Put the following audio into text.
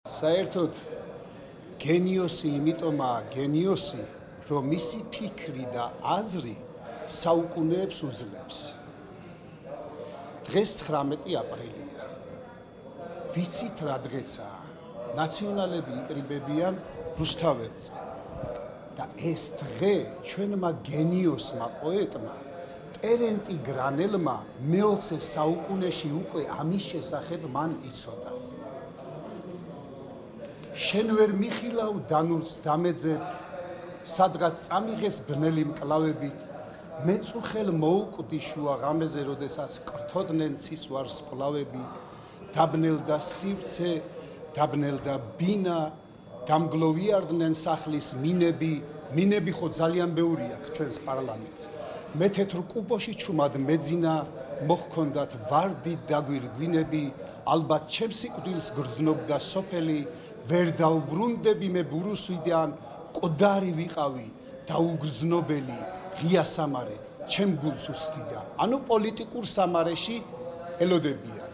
საერთოდ გენიოსი იმიტომაა გენიოსი, რომ მისი ფიქრი და აზრი საუკუნეებს უძლებს. დღეს 19 აპრილია. ვიცით რა დღეცაა. ნაციონალები იკრიბებიან რუსთაველზე. და ეს დღე ჩვენმა გენიოსმა პოეტმა ტერენტი გრანელმა მე-20 საუკუნეში უკვე ამის შესახებ მან იცოდა. შენ ვერ მიხილავ დანურს დამეძებ, სადღაც წამიღეს ბნელი მკლავებით, მეწუხელ მოუკვდი შუა ღამეზე, როდესაც კრთოდნენ ცისვარს კვლავები, დაბნელდა სივრცე, დაბნელდა ბინა, დამგლოვიარდნენ სახლის მინები ხო ძალიან ბევრი აქვს ჩვენს პარლამენტს. მეთეთრ კუბოში ჩუმად მეძინა, მოჰქონდათ ვარდი დაგვირგვინები, ალბათ ჩემს სიკვდილს გრძნობდა სოფელი, ვერ დაუბრუნდები მე ბურუსვიდან, კოდარი ვიყავი, დაუგრძნობელი, ღია სამარე, ჩემ გულს უსდიდა. ანუ პოლიტიკურ სამარეში ელოდებიან.